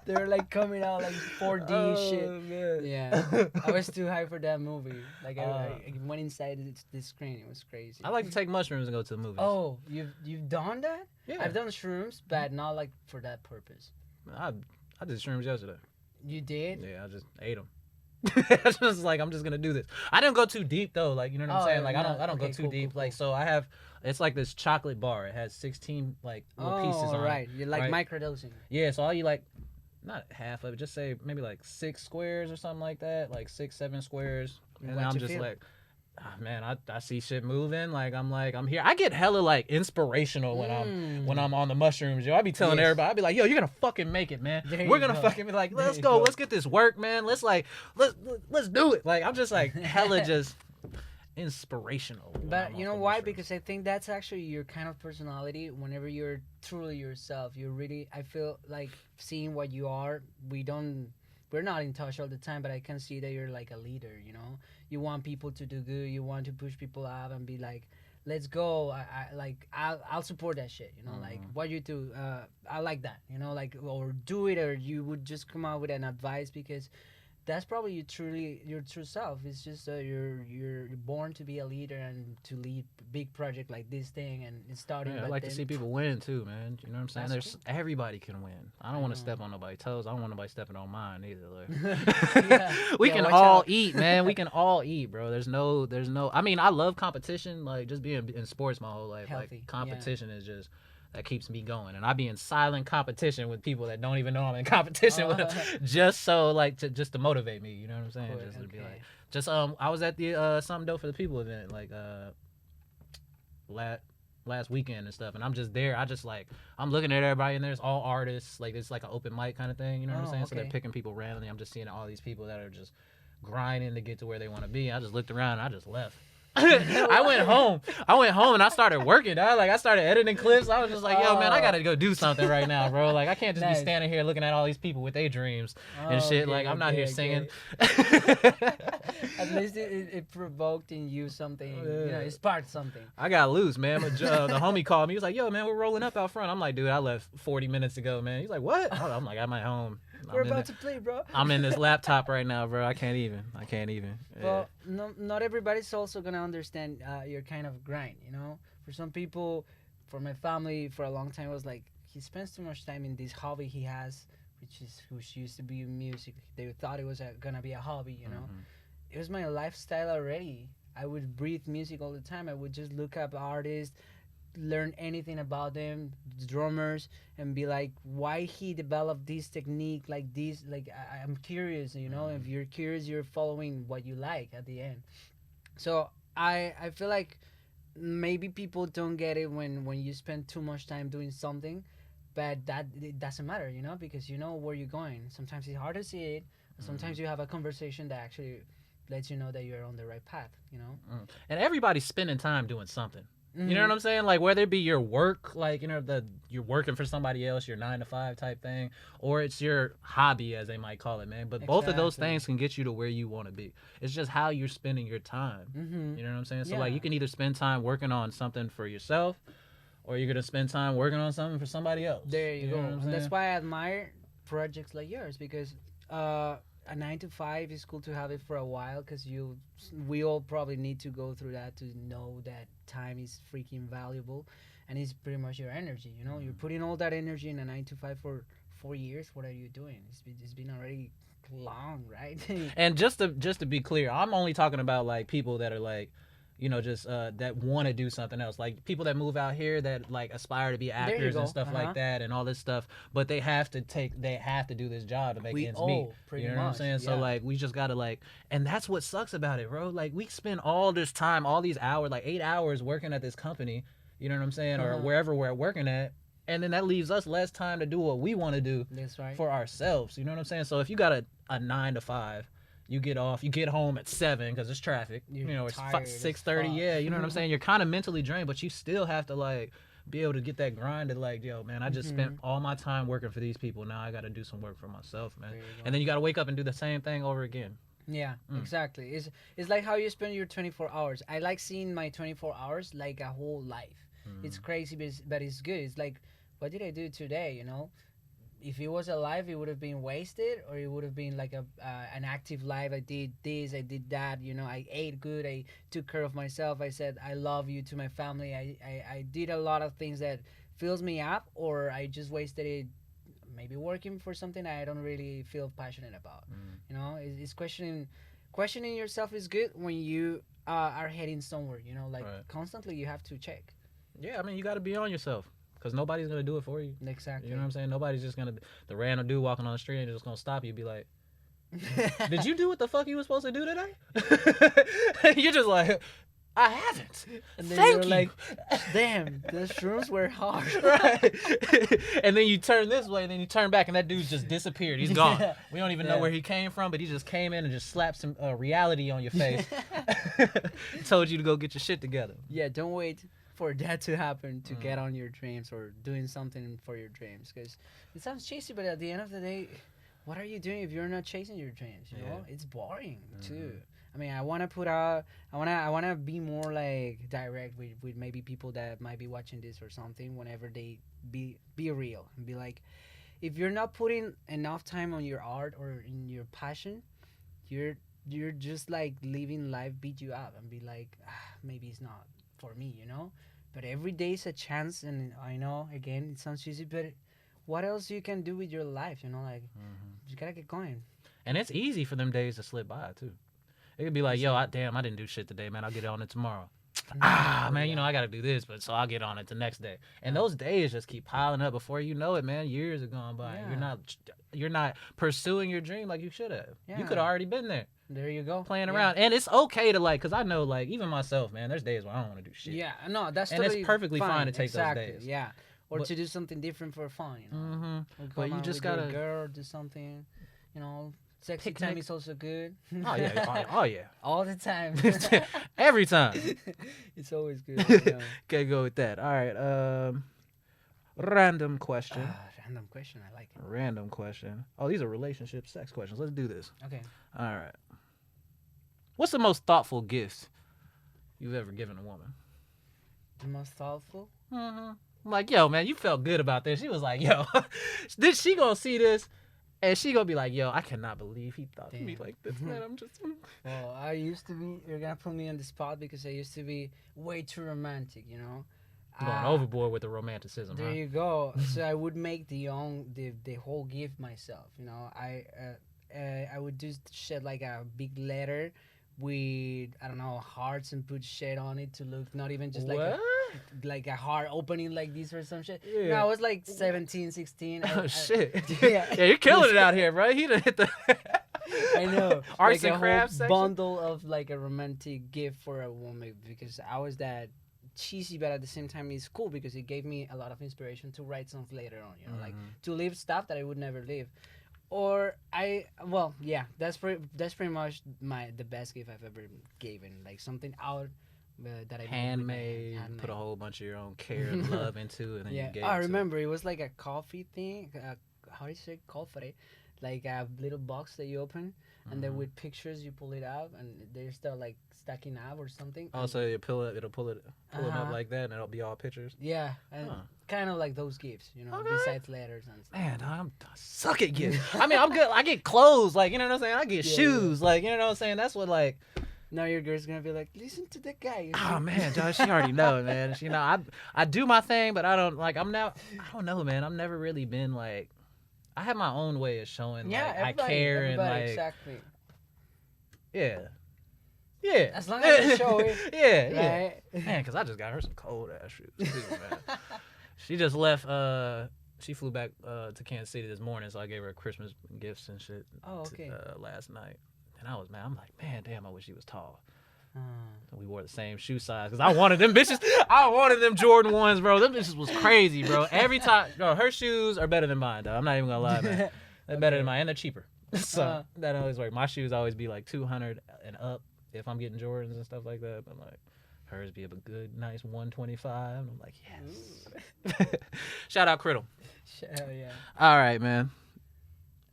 They were like coming out like 4D shit. Man. Yeah, I was too high for that movie. Like I went inside the screen. It was crazy. I like to take mushrooms and go to the movies. Oh, you've done that? Yeah. I've done shrooms, but not like for that purpose. I did shrooms yesterday. You did? Yeah, I just ate them. I just like I'm just gonna do this. I didn't go too deep though. Like you know what I'm saying. Like I don't go too deep. Like so I have. It's like this chocolate bar. It has 16 like little pieces on right. it. You like right? microdosing. Yeah. So all you like, not half of it. Just say maybe like 6 squares or something like that. Like 6, 7 squares. And I'm just like. Man, I see shit moving. Like I'm here. I get hella like inspirational when I'm on the mushrooms, yo. I be telling everybody, I be like, yo, you're gonna fucking make it, man. We're gonna fucking be like, let's go, let's get this work, man. Let's do it. Like I'm just like hella just inspirational. But you know why? Because I think that's actually your kind of personality. Whenever you're truly yourself, you're really. I feel like seeing what you are. We're not in touch all the time, but I can see that you're like a leader, you know? You want people to do good. You want to push people up and be like, let's go. I'll support that shit, you know? Like, what you do, I like that, you know? Like, or do it, or you would just come out with an advice because that's probably your true self. It's just you're born to be a leader and to lead big project like this thing and starting. Yeah, I like to see people win too, man. You know what I'm saying? That's Everybody can win. I don't want to step on nobody's toes. I don't want nobody stepping on mine either. Like, we can all eat, man. We can all eat, bro. There's no. I mean, I love competition. Like just being in sports my whole life. Healthy, like competition is just. That keeps me going, and I be in silent competition with people that don't even know I'm in competition with them, just so like just to motivate me. You know what I'm saying? Just to be like, I was at the something dope for the people event like last weekend and stuff, and I'm just there. I just like I'm looking at everybody, and there's all artists. Like it's like an open mic kind of thing. You know what I'm saying? So they're picking people randomly. I'm just seeing all these people that are just grinding to get to where they want to be. I just looked around, and I just left. I went home and I started working. I started editing clips. I was just like, yo, man, I gotta go do something right now, bro. Like I can't just be standing here looking at all these people with their dreams and shit. Like I'm not here singing. At least it provoked in you something. You know, it sparked something. I got loose, man. But the homie called me. He was like, yo, man, we're rolling up out front. I'm like, dude, I left 40 minutes ago, man. He's like, what? I'm like, I'm at home. We're about to play, bro. I'm in this laptop right now, bro. I can't even. Well, not everybody's also gonna understand your kind of grind, you know? For some people, for my family, for a long time, it was like, he spends too much time in this hobby he has, which used to be music. They thought it was gonna be a hobby, you know? It was my lifestyle already. I would breathe music all the time. I would just look up artists, learn anything about them, drummers, and be like, why he developed this technique like this. Like I'm curious, you know. If you're curious, you're following what you like at the end. So I feel like maybe people don't get it when you spend too much time doing something, but that it doesn't matter, you know, because you know where you're going. Sometimes it's hard to see it. Sometimes you have a conversation that actually lets you know that you're on the right path, you know. And everybody's spending time doing something. You know what I'm saying? Like whether it be your work, like you know you're working for somebody else, your 9-to-5 type thing, or it's your hobby as they might call it, man. But both of those things can get you to where you want to be. It's just how you're spending your time. You know what I'm saying? So like you can either spend time working on something for yourself, or you're gonna spend time working on something for somebody else. There you go. And that's why I admire projects like yours, because a 9-to-5 is cool to have it for a while, because we all probably need to go through that to know that time is freaking valuable, and it's pretty much your energy, you know. You're putting all that energy in a 9-to-5 for 4 years. What are you doing? It's been already long, right? And just to be clear, I'm only talking about like people that are like, you know, just that want to do something else, like people that move out here that like aspire to be actors and stuff like that and all this stuff, but they have to do this job to make ends meet. You know what I'm saying? So like we just gotta like, and that's what sucks about it, bro. Like we spend all this time, all these hours, like 8 hours working at this company, you know what I'm saying, or wherever we're working at, and then that leaves us less time to do what we want to do for ourselves. You know what I'm saying? So if you got a 9-to-5, you get off, you get home at 7 because it's traffic. You know, it's 6:30. Yeah, you know what I'm saying? You're kind of mentally drained, but you still have to like be able to get that grind of like, yo, man, I just spent all my time working for these people. Now I got to do some work for myself, man. And then you got to wake up and do the same thing over again. Yeah, Mm. exactly. It's like how you spend your 24 hours. I like seeing my 24 hours like a whole life. It's crazy, but it's good. It's like, what did I do today? You know, if it was alive, it would have been wasted, or it would have been like a an active life. I did this, I did that. You know, I ate good. I took care of myself. I said I love you to my family. I did a lot of things that fills me up, or I just wasted it maybe working for something I don't really feel passionate about. You know, it's questioning yourself is good when you are heading somewhere. You know, like Right. constantly you have to check. Yeah, I mean, you got to be on yourself because nobody's gonna do it for you. Exactly. You know what I'm saying? Nobody's just gonna. The random dude walking on the street and just gonna stop you, be like, "Did you do what the fuck you was supposed to do today?" You're just like, "I haven't." And then Thank you're you. like, damn, the shrooms were hard. Right. And then you turn this way, and then you turn back, and that dude's just disappeared. He's gone. Yeah. We don't even know Yeah. where he came from, but he just came in and just slapped some reality on your face. Told you to go get your shit together. Yeah, don't wait for that to happen to get on your dreams or doing something for your dreams, because it sounds cheesy, but at the end of the day, what are you doing if you're not chasing your dreams? You know, it's boring too. I mean, I want to put out, I want to be more like direct with maybe people that might be watching this or something. Whenever they be real and be like, if you're not putting enough time on your art or in your passion, you're just like living life beat you up and be like, maybe it's not for me, you know. But every day is a chance, and I know again it sounds cheesy, but what else you can do with your life, you know? Like you gotta get going. And it's easy for them days to slip by too. It could be like, yo, I didn't do shit today, man. I'll get on it tomorrow. Man, you know, I gotta do this, but so I'll get on it the next day. And those days just keep piling up. Before you know it, man, years are gone by. Yeah. You're not pursuing your dream like you should have. You Yeah. could have already been there There you go. playing Yeah. around. And it's okay to like, cause I know like even myself, man, there's days where I don't want to do shit. Yeah, no, that's And it's totally perfectly fine to take those exactly, days. Yeah, or But- to do something different for fun, you know. Mm-hmm. Or But come you out just with your gotta- girl, do something, you know. Sexy time Picnic. is also good. Oh yeah. Oh yeah. All the time. Every time. It's always good. You know. Okay, go with that. All right. Random question. Random question. I like it. Random question. Oh, these are relationship sex questions. Let's do this. Okay. All right. What's the most thoughtful gift you've ever given a woman? The most thoughtful. Mm-hmm. I'm like, yo, man, you felt good about this. She was like, yo, did she gonna see this? And she gonna be like, yo, I cannot believe he thought of me Damn. like this, man. I'm just. Well, I used to be. You're gonna put me on the spot because I used to be way too romantic. You know. Going overboard with the romanticism, There huh? you go. So I would make the whole gift myself. You know, I would do shit like a big letter with I don't know hearts and put shit on it to look not even just What? like a heart opening like this or some shit. No, Yeah. I was like 17, 16. Oh shit! Yeah. Yeah, you're killing it out here, bro. He done hit the. I know. Arts like and crafts a whole section. bundle of like a romantic gift for a woman because I was that cheesy, but at the same time it's cool because it gave me a lot of inspiration to write songs later on. You know, like to live stuff that I would never live. Or that's pretty much the best gift I've ever given. Like something out that I made with my Handmade, hand, put a handmade. whole bunch of your own care and love into it, and then Yeah, you gave I it to remember it was like a coffee thing. How do you say coffee? Like a little box that you open, and then with pictures you pull it out, and they're still like stacking up or something. Oh, and- so you pull it up Uh-huh. like that, and it'll be all pictures. yeah, and Huh. kind of like those gifts, you know, Okay. besides letters and stuff. Man, I suck at gifts. I mean, I'm good. I get clothes, like you know what I'm saying. I get Yeah, shoes, like you know what I'm saying. That's what like. Now your girl's gonna be like, listen to the guy. you Oh see?" man, Josh, she already know, man. She know I do my thing, but I don't like. I don't know, man. I've never really been like. I have my own way of showing Yeah, like I everybody, care and everybody, like exactly. yeah. As long as you show it, yeah. right? Man, because I just got her some cold ass shoes too, man. She just left. She flew back to Kansas City this morning, so I gave her Christmas gifts and shit. Oh, okay. Last night, and I'm like, man, damn, I wish she was tall. Uh, We wore the same shoe size because I wanted them bitches. I wanted them Jordan ones, bro. Them bitches was crazy, bro. Every time, bro, her shoes are better than mine, though. I'm not even gonna lie, man. They're better than mine, and they're cheaper. So that always works. My shoes always be like 200 and up if I'm getting Jordans and stuff like that. But like hers be a good, nice 125. And I'm like, yes. Shout out Criddle. hell yeah. All right, man.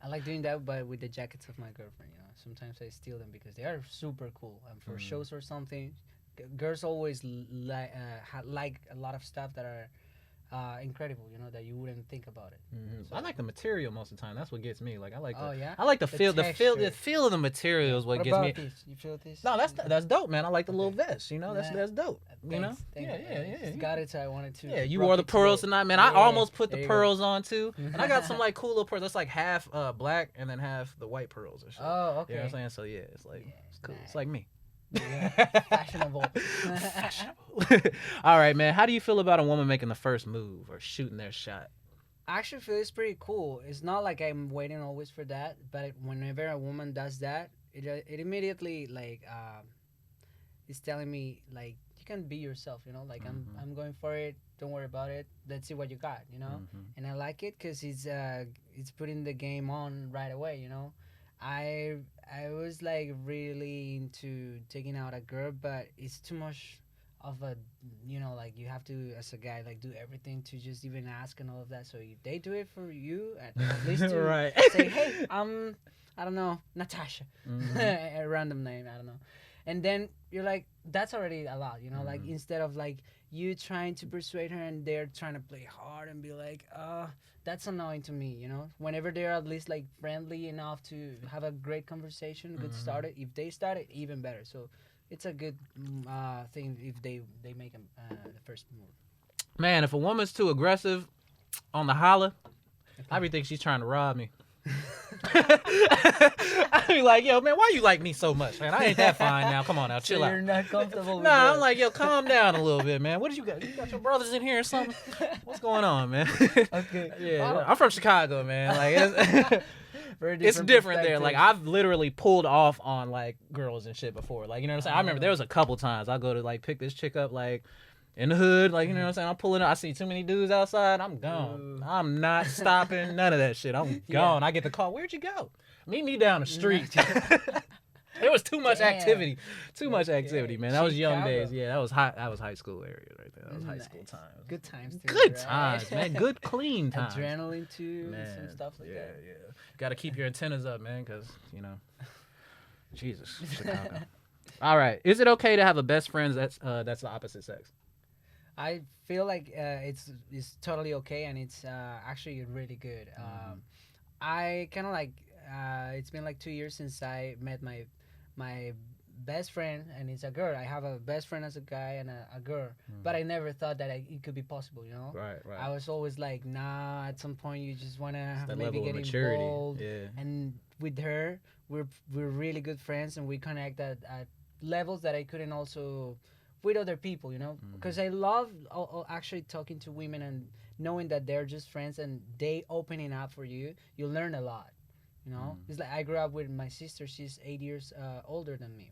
I like doing that, but with the jackets of my girlfriend, you know. sometimes I steal them because they are super cool. And for shows or something, girls always like a lot of stuff that are incredible, that you wouldn't think about it. I like the material most of the time. That's what gets me. Like I like yeah? I like the feel, texture. the feel of the material is what gets me. This? You feel this? No, that's dope, man. I like the little vest. That's dope. Thanks. Yeah. Got it, so I wanted to. Yeah, you wore the pearls tonight, man. I almost put the pearls on too, and I got some like cool little pearls. That's like half black and then half the white pearls and shit. Oh, okay. You know what I'm saying? So yeah, it's like it's cool. Nice. It's like me. Yeah, fashionable. All right, man. How do you feel about a woman making the first move or shooting their shot? I actually feel it's pretty cool. It's not like I'm waiting always for that, but whenever a woman does that, it immediately like it's telling me like you can be yourself, like I'm going for it. Don't worry about it. Let's see what you got, And I like it because it's putting the game on right away, I was like really into taking out a girl, but it's too much of a, like you have to as a guy like do everything to just even ask and all of that. So if they do it for you, at least to Right. say, hey, I don't know, Natasha, a random name, I don't know. And then you're like, that's already a lot, like instead of like you trying to persuade her and they're trying to play hard and be like, that's annoying to me, whenever they're at least like friendly enough to have a great conversation, good started. If they started, even better. So it's a good thing if they make the first move. Man, if a woman's too aggressive on the holla, I be thinking she's trying to rob me. I be like, yo, man, why you like me so much, man? I ain't that fine now. Come on now, chill So out. you're not comfortable with Nah, that. I'm like, yo, calm down a little bit, man. What did you got? You got your brothers in here or something? What's going on, man? Okay. Yeah, I'm from Chicago, man. Like, Very it's different there. perspective. Like, I've literally pulled off on like girls and shit before. Like, you know what I'm saying? I remember there was a couple times I go to like pick this chick up, like in the hood, like, you know what I'm saying? I'm pulling up. I see too many dudes outside. I'm gone. I'm not stopping none of that shit. I'm gone. I get the call. Where'd you go? Meet me down the street. There was too much activity. Too much activity, man. That was young days. Yeah, that was high school area right there. That was high school times. Good times. Too, Good right? times, man. Good clean times. Adrenaline too, Man, some stuff like that. Yeah. Got to keep your antennas up, man, because, Jesus, Chicago. All right. Is it okay to have a best friend that's the opposite sex? I feel like it's totally okay, and it's actually really good. I kind of like it's been like 2 years since I met my best friend, and it's a girl. I have a best friend as a guy and a girl, but I never thought that it could be possible. Right. I was always like, nah. At some point, you just wanna That maybe level get of maturity. involved. Yeah. And with her, we're really good friends, and we connect at levels that I couldn't also with other people, because I love actually talking to women and knowing that they're just friends and they opening up for you. You learn a lot, It's like I grew up with my sister. She's 8 years older than me.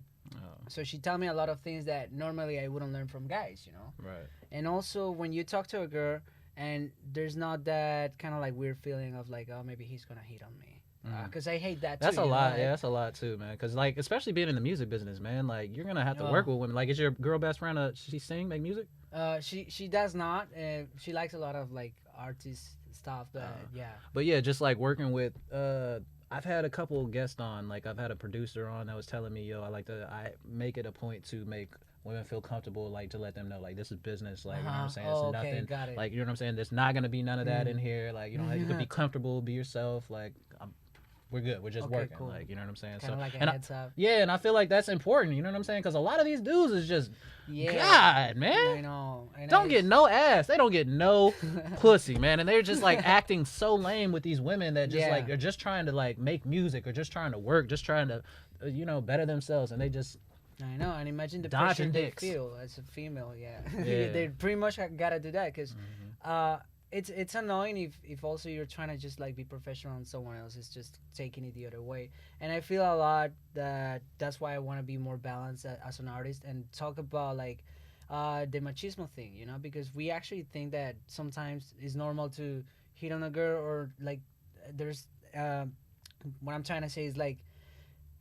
So she tell me a lot of things that normally I wouldn't learn from guys, Right. And also when you talk to a girl and there's not that kind of like weird feeling of like, oh, maybe he's gonna hit on me. Because I hate that too. That's a lot. Yeah, that's a lot too, man. Because like, especially being in the music business, man, like you're gonna have to work with women. Like, is your girl best friend? She sing, make music? She does not. She likes a lot of like artist stuff, but yeah. But yeah, just like working with. I've had a couple guests on. Like, I've had a producer on that was telling me, yo, I make it a point to make women feel comfortable, like to let them know, like, this is business, like, you know what I'm saying? It's nothing, got it. like, you know what I'm saying? There's not gonna be none of that in here, like, you can be comfortable, be yourself, like, we're good. We're just working, cool. like, you know what I'm saying? Kind of like a heads up. Yeah, and I feel like that's important, you know what I'm saying? Because a lot of these dudes is just, God, man. I know. Don't get no ass. They don't get no pussy, man. And they're just like acting so lame with these women that just like are just trying to like make music or just trying to work, just trying to, better themselves, and they just. I know, and imagine the dodging pressure dicks. they feel as a female. They pretty much gotta do that because. It's annoying if also you're trying to just like be professional and someone else is just taking it the other way. And I feel a lot that's why I want to be more balanced as an artist and talk about like the machismo thing, because we actually think that sometimes it's normal to hit on a girl or like there's what I'm trying to say is like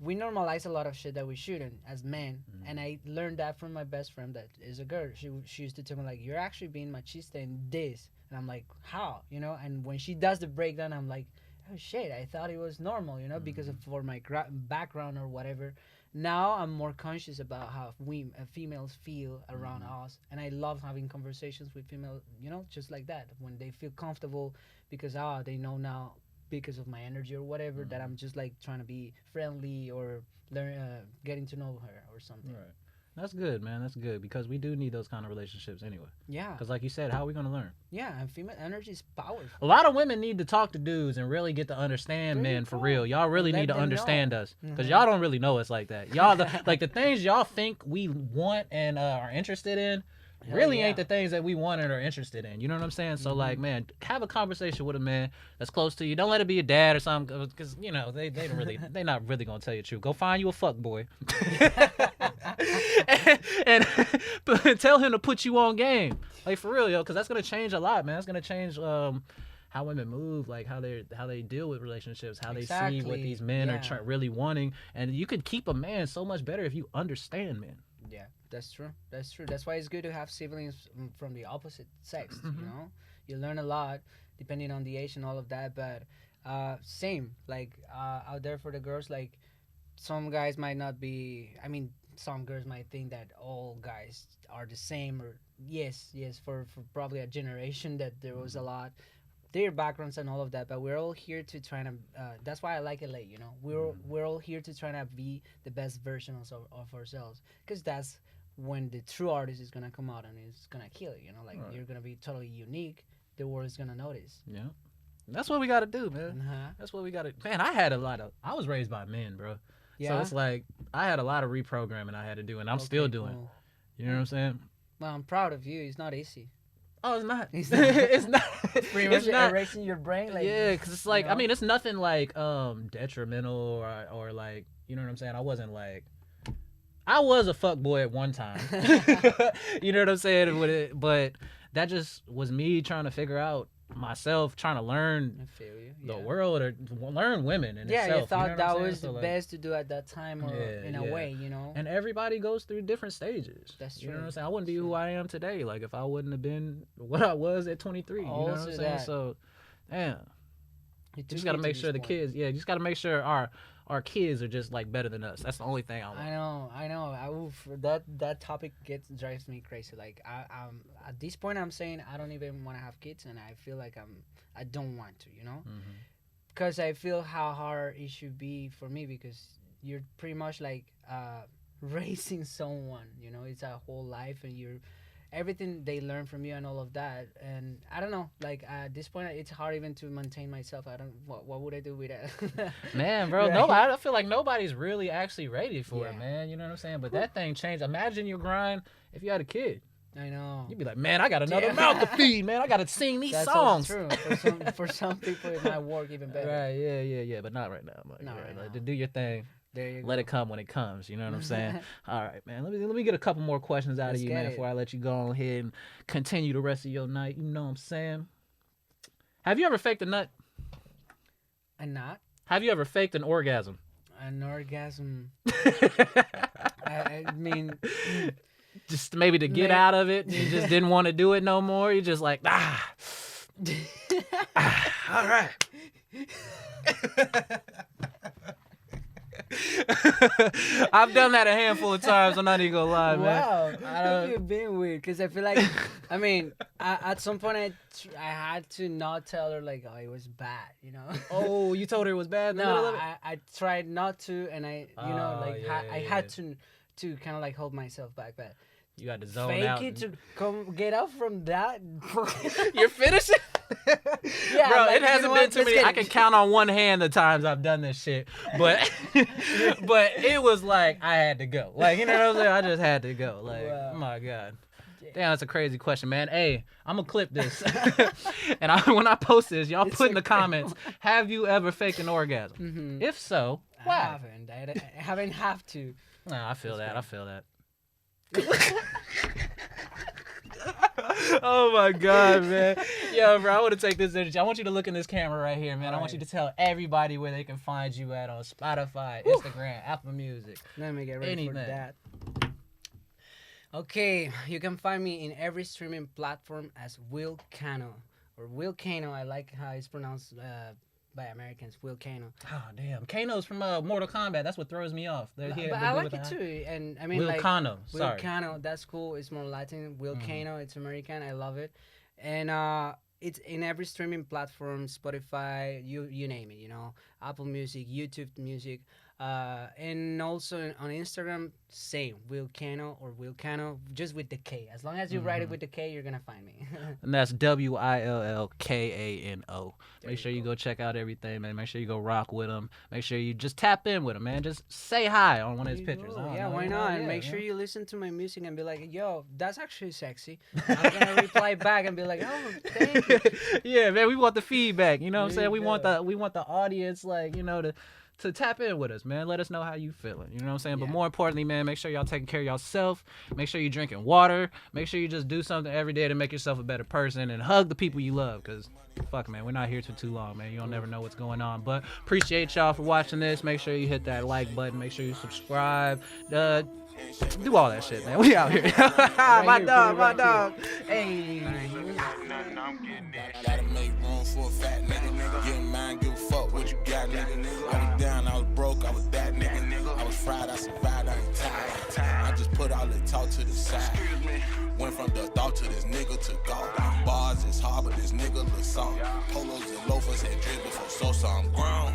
we normalize a lot of shit that we shouldn't as men. And I learned that from my best friend that is a girl. She used to tell me like, you're actually being machista in this. And I'm like, how? And when she does the breakdown, I'm like, oh shit, I thought it was normal, you know, because of for my background or whatever. Now I'm more conscious about how we females feel around us, and I love having conversations with female, you know, just like that when they feel comfortable because they know now because of my energy or whatever that I'm just like trying to be friendly or learn getting to know her or something. Right. That's good, man. That's good because we do need those kind of relationships anyway. Yeah. Because like you said, how are we gonna learn? Yeah, and female energy is powerful. A lot of women need to talk to dudes and really get to understand Really men for cool. real. Y'all really Let need to them understand know. us because y'all don't really know us like that. Y'all like the things y'all think we want and are interested in. Hell Really yeah. ain't the things that we want and are interested in. You know what I'm saying? So like, man, have a conversation with a man that's close to you. Don't let it be your dad or something, because you know they don't really they not really gonna tell you the truth. Go find you a fuck boy, and tell him to put you on game, like for real, yo, because that's gonna change a lot, man. It's gonna change how women move, like how they deal with relationships, how they see what these men are really wanting, and you could keep a man so much better if you understand men. Yeah, that's true. That's true. That's why it's good to have siblings from the opposite sex. You know, you learn a lot depending on the age and all of that. But same, like out there for the girls, like some guys might not be. I mean, some girls might think that all guys are the same. Or yes, for probably a generation that there was a lot. Their backgrounds and all of that, but we're all here to try to. That's why I like LA. You know, we're all here to try to be the best versions of ourselves, because that's when the true artist is gonna come out and it's gonna kill you. You know, like you're gonna be totally unique. The world is gonna notice. Yeah, that's what we gotta do, man. Uh-huh. That's what we gotta. Man, I was raised by men, bro. Yeah. So it's like I had a lot of reprogramming I had to do, and I'm still doing. Cool. You know what I'm saying? Well, I'm proud of you. It's not easy. Oh, it's not. It's not. It's not. Pretty much It's not. erasing your brain. Like, Yeah, because it's like, you know? I mean, it's nothing like detrimental or like, you know what I'm saying? I wasn't like, I was a fuck boy at one time. You know what I'm saying? But that just was me trying to figure out myself, trying to learn I feel you. the Yeah. world or learn women in Yeah, itself. you thought know what I'm that saying? was So, the like, best to do at that time, or in a way, you know. And everybody goes through different stages. That's You know true. what I'm saying? I wouldn't be True. who I am today, like if I wouldn't have been what I was at 23. You know what I'm Also saying? that. So, damn. You You just gotta make sure the kids, you just gotta make sure our kids are just like better than us. That's the only thing I want. I know. That topic drives me crazy. Like I'm at this point, I'm saying I don't even want to have kids, and I feel like I don't want to, you know, because I feel how hard it should be for me, because you're pretty much like raising someone, you know. It's a whole life, and you're everything they learn from you and all of that. And I don't know, like at this point it's hard even to maintain myself. I don't what would I do with that? Man, bro, Right? nobody. I feel like nobody's really actually ready for it, Yeah. man. You know what I'm saying? But that thing changed. Imagine your grind if you had a kid. I know. You'd be like, man, I got another mouth to feed, man. I gotta sing these That's songs. also true. For some people it might work even better. Right, yeah, but not right now. Like, Not yeah, right like, now. do your thing. There you Let go. it come when it comes. You know what I'm saying? All right, man. Let me get a couple more questions out Let's of you, get man, it. before I let you go ahead and continue the rest of your night. You know what I'm saying? Have you ever faked a nut? And not Have you ever faked an orgasm? an orgasm. I mean, Just maybe to get out of it. You just didn't want to do it no more. You're just like, all right. I've done that a handful of times. I'm not even gonna lie, man. wow, I don't- you've been weird, because I feel like, I mean, at some point I had to not tell her like, oh, it was bad, you know. Oh, you told her it was bad in the middle No, of it? I tried not to, and I Oh, I had to kind of like hold myself back, but You got to zone fake out. it to come get out from that. You're finishing? Yeah, Bro, like, it you hasn't know been what? too Let's many. get I it. can count on one hand the times I've done this shit. But but it was like I had to go. Like, you know what I'm saying? I just had to go. Like, Wow. oh my God. Damn, that's a crazy question, man. Hey, I'm going to clip this. And when I post this, y'all It's put in the incredible. comments, have you ever faked an orgasm? Mhm. If so, I why? haven't. I haven't have to. Nah, I feel That's that. I feel that. Oh my God, man. Yo, bro, I want to take this energy. I want you to look in this camera right here, man. I want you to tell everybody where they can find you at on Spotify, Instagram, Apple Music. Let me get ready Anything. for that. Okay, you can find me in every streaming platform as Will Kano, or Will Kano. I like how it's pronounced by Americans. Will Kano. Oh damn, Kano's from Mortal Kombat. That's what throws me off. But I like it too, and I mean Will like Kano. Will Sorry. Kano. That's cool. It's more Latin. Will Kano. It's American. I love it, and it's in every streaming platform, Spotify, you name it. You know, Apple Music, YouTube Music, and also on Instagram, same Will Kano or Will Kano, just with the K. As long as you write it with the K, you're gonna find me. And that's WILLKANO. Make sure you go check out everything, man. Make sure you go rock with him. Make sure you just tap in with him, man. Just say hi on one of his pictures. Yeah, why not? And make sure you listen to my music and be like, yo, that's actually sexy. I'm gonna reply back and be like, oh, thank you. Yeah, man, we want the feedback. You know what I'm saying? We Yeah. want the audience, like, you know, to tap in with us, man. Let us know how you feeling. You know what I'm saying? But Yeah. more importantly, man, make sure y'all taking care of yourself. Make sure you drinking water. Make sure you just do something every day to make yourself a better person, and hug the people you love, because fuck, man, we're not here for too long, man. You don't never know what's going on. But appreciate y'all for watching this. Make sure you hit that like button. Make sure you subscribe. Do all that shit, man. We out here. My dog. Hey. Gotta make room for a fat nigga. Get mine, give a fuck what you got, nigga. I was down, I was broke, I was that nigga. I was fried, I survived, I ain't tired. I just put all the talk to the side. Went from the thought to this nigga to golf. Bars is hard, but this nigga look soft. Polos and loafers and drip before so I'm grown.